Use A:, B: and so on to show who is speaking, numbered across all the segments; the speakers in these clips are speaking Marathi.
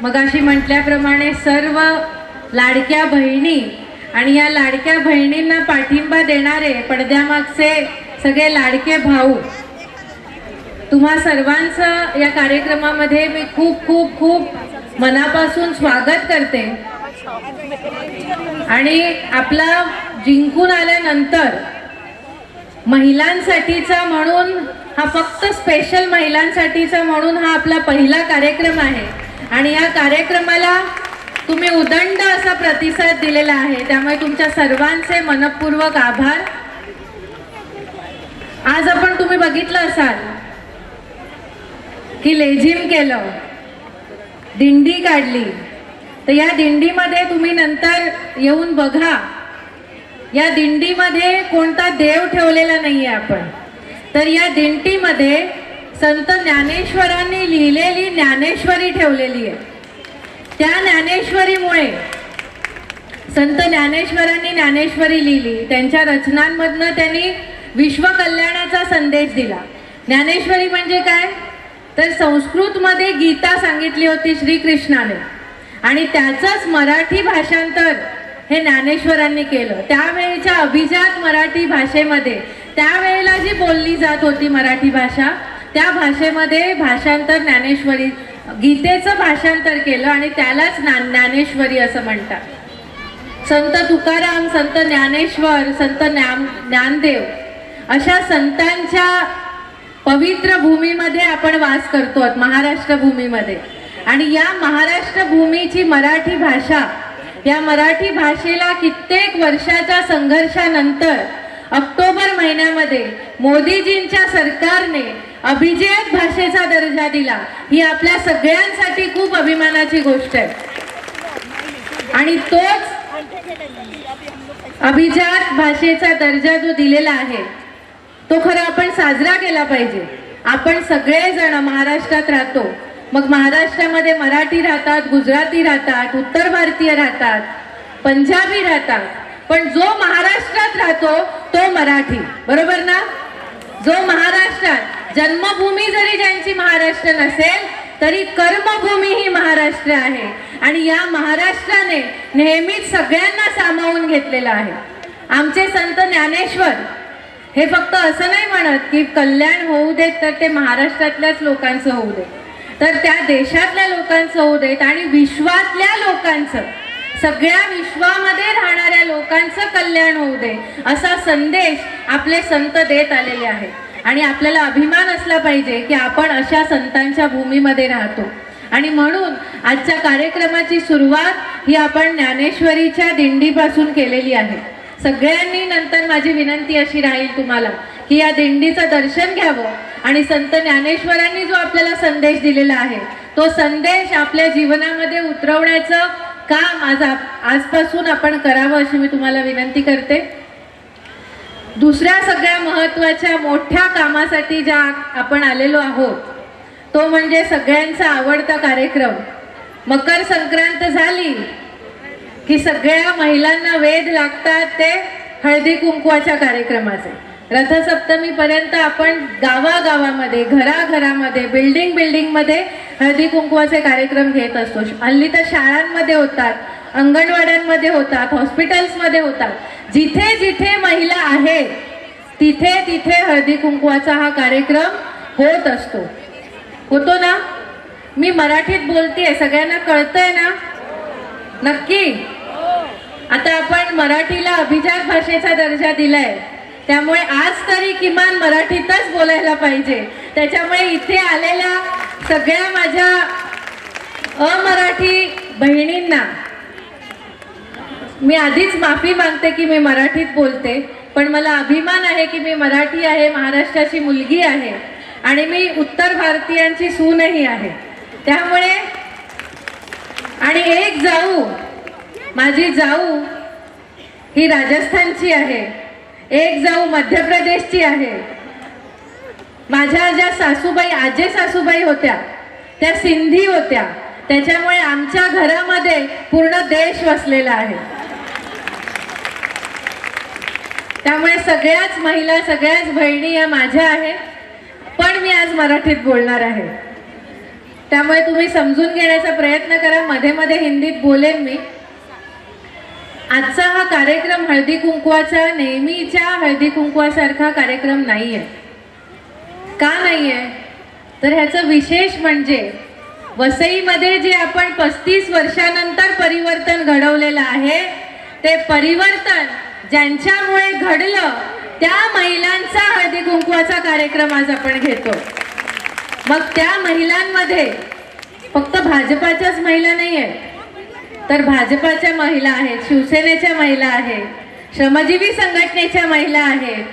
A: मगाशी म्हटल्याप्रमाणे सर्व लाडक्या बहिणी आणि या लाडक्या बहिणींना पाठिंबा देणारे पडद्यामागचे सगळे लाडके भाऊ, तुम्हा सर्वांचं या कार्यक्रमामध्ये मी खूप खूप खूप मनापासून स्वागत करते। आणि आपला जिंकून आल्यानंतर महिलांसाठीचा म्हणून हा फक्त स्पेशल महिलांसाठीचा म्हणून हा आपला पहिला कार्यक्रम आहे आणि या कार्यक्रमाला तुम्ही उदंड असा प्रतिसाद दिलेला आहे, त्यामुळे तुमच्या सर्वांचे मनपूर्वक आभार। आज आपण तुम्ही बघितलं असाल की लेझिम केलं, दिंडी काढली, तर या दिंडीमध्ये तुम्ही नंतर येऊन बघा, या दिंडीमध्ये कोणता देव ठेवलेला नाहीये आपण, तर या दिंडीमध्ये संत ज्ञानेश्वरांनी लिहिलेली ज्ञानेश्वरी ठेवलेली आहे। त्या ज्ञानेश्वरीमुळे संत ज्ञानेश्वरांनी ज्ञानेश्वरी लिहिली, त्यांच्या रचनांमधनं त्यांनी विश्वकल्याणाचा संदेश दिला। ज्ञानेश्वरी म्हणजे काय, तर संस्कृतमध्ये गीता सांगितली होती श्रीकृष्णाने आणि त्याचंच मराठी भाषांतर हे ज्ञानेश्वरांनी केलं। त्यावेळेच्या अभिजात मराठी भाषेमध्ये त्यावेळेला जी बोलली जात होती मराठी भाषा, त्या भाषेमध्ये भाषांतर ज्ञानेश्वरी गीतेचं भाषांतर केलं आणि त्यालाच ज्ञानेश्वरी असं म्हणतात। संत तुकाराम, संत ज्ञानेश्वर, संत ज्ञानदेव अशा संतांच्या पवित्र भूमीमध्ये आपण वास करतो, महाराष्ट्र भूमीमध्ये। आणि या महाराष्ट्र भूमीची मराठी भाषा, या मराठी भाषेला कित्येक वर्षाच्या संघर्षानंतर ऑक्टोबर महिन्यामध्ये मोदीजींच्या सरकारने अभिजात भाषेचा दर्जा दिला, ही आपल्या सगळ्यांसाठी खूप अभिमानाची गोष्ट आहे। आणि तोच अभिजात भाषेचा दर्जा जो दिलेला आहे तो खरं आपण साजरा केला पाहिजे। आपण सगळेजण महाराष्ट्रात राहतो, मग महाराष्ट्रामध्ये मराठी राहतात, गुजराती राहतात, उत्तर भारतीय राहतात, पंजाबी राहतात, पण जो महाराष्ट्रात राहतो तो मराठी, बरोबर ना? जो महाराष्ट्रात जन्मभूमी जरी ज्यांची महाराष्ट्र नसेल तरी कर्मभूमी ही महाराष्ट्र आहे आणि या महाराष्ट्राने नेहमीच सगळ्यांना सामावून घेतलेला आहे। आमचे संत ज्ञानेश्वर हे फक्त असं नाही म्हणत की कल्याण होऊ देत तर ते महाराष्ट्रातल्याच लोकांचं होऊ देत, तर त्या देशातल्या लोकांचं होऊ देत आणि विश्वातल्या लोकांचं, सगळ्या विश्वामध्ये राहणाऱ्या लोकांचं कल्याण होऊ दे, असा संदेश आपले संत देत आलेले आहेत। आणि आपल्याला अभिमान असला पाहिजे की आपण अशा संतांच्या भूमीमध्ये राहतो। आणि म्हणून आजच्या कार्यक्रमाची सुरुवात ही आपण ज्ञानेश्वरीच्या दिंडीपासून केलेली आहे। सगळ्यांनी नंतर माझी विनंती अशी राहील तुम्हाला की या दिंडीचं दर्शन घ्यावं आणि संत ज्ञानेश्वरांनी जो आपल्याला संदेश दिलेला आहे तो संदेश आपल्या जीवनामध्ये उतरवण्याचं काम आजपासून आपण करावं अशी मी तुम्हाला विनंती करते। दुसऱ्या सगळ्या महत्त्वाच्या मोठ्या कामासाठी ज्या आपण आलेलो आहोत तो म्हणजे सगळ्यांचा आवडता कार्यक्रम। मकर संक्रांत झाली की सगळ्या महिलांना वेध लागतात ते हळदी कुंकवाच्या कार्यक्रमाचे। रथसप्तमीपर्यंत आपण गावागावामध्ये, घराघरामध्ये, बिल्डिंगमध्ये हळदी कुंकवाचे कार्यक्रम घेत असतो। हल्ली तर शाळांमध्ये होतात, अंगणवाड्यांमध्ये होतात, हॉस्पिटल्समध्ये होतात, जिथे जिथे महिला आहेत तिथे तिथे हळदी कुंकवाचा हा कार्यक्रम होत असतो, होतो ना? मी मराठीत बोलतेय, सगळ्यांना कळतंय ना? नक्की? आता आपण मराठीला अभिजात भाषेचा दर्जा दिलाय, त्यामुळे आज तरी किमान मराठीतच बोलायला पाहिजे। त्याच्यामुळे इथे आलेल्या सगळ्या माझ्या अमराठी बहिणींना मी आधीच माफी मागते की मी मराठीत बोलते, पण मला अभिमान आहे की मी मराठी आहे, महाराष्ट्राची मुलगी आहे आणि मी उत्तर भारतीयांची सूनही आहे। त्यामुळे आणि एक जाऊ, माझी जाऊ ही राजस्थानची आहे, एक जाऊ मध्य प्रदेशची आहे, माझ्या ज्या सासूबाई, आजे सासूबाई होत्या त्या सिंधी होत्या, त्याच्यामुळे आमच्या घरामध्ये पूर्ण देश वसलेला आहे। त्यामुळे सगळ्याच महिला, सगळ्याच बहिणी या माझ्या आहेत, पण मी आज मराठीत बोलणार आहे। त्यामुळे तुम्ही समजून घेण्याचा प्रयत्न करा. मध्ये मध्ये हिंदीत बोलेन मी. आजचा हा कार्यक्रम हळदी कुंकवाचा नेहमीच्या हळदी कुंकवासारखा कार्यक्रम नाहीये. का नाहीये तर ह्याचं विशेष म्हणजे वसईमध्ये जे आपण 35 वर्षानंतर परिवर्तन घडवलेलं आहे, ते परिवर्तन ज्यांच्यामुळे घडलं त्या महिलांचा हळदी कुंकवाचा कार्यक्रम आज आपण घेतो. मग त्या महिलांमध्ये फक्त भाजपाच्याच महिला नाही आहेत, तर भाजपाच्या महिला आहेत, शिवसेनेच्या महिला आहेत, श्रमजीवी संघटनेच्या महिला आहेत,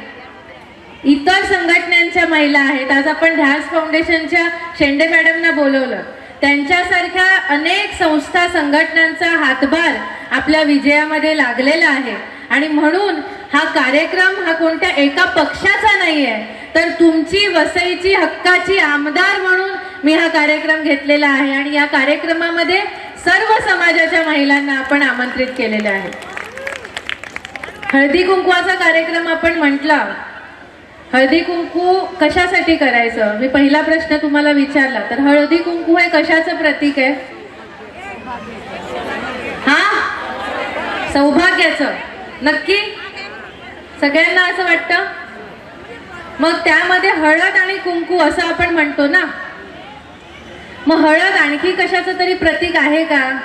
A: इतर संघटनांच्या महिला आहेत. आज आपण ध्यास फाउंडेशनच्या शेंडे मॅडमना बोलवलं. त्यांच्यासारख्या अनेक संस्था संघटनांचा हातभार आपल्या विजयामध्ये लागलेला आहे. आणि म्हणून हा कार्यक्रम हा कोणत्या एका पक्षाचा नाही आहे, तर तुमची वसईची हक्काची आमदार म्हणून मी हा कार्यक्रम घेतलेला आहे. आणि या कार्यक्रमामध्ये सर्व समाजाच्या महिलांना आपण आमंत्रित केलेले आहे. हळदी कुंकवाचा कार्यक्रम आपण म्हटला. हळदी कुंकू कशासाठी करायचं, मी पहिला प्रश्न तुम्हाला विचारला, तर हळदी कुंकू हे कशाचं प्रतीक आहे? हा, सौभाग्याचं. नक्की सगळ्यांना असं वाटतं. मग त्यामध्ये हळद आणि कुंकू असं आपण म्हणतो ना, मग हळद आणखी कशाचं तरी प्रतीक आहे का?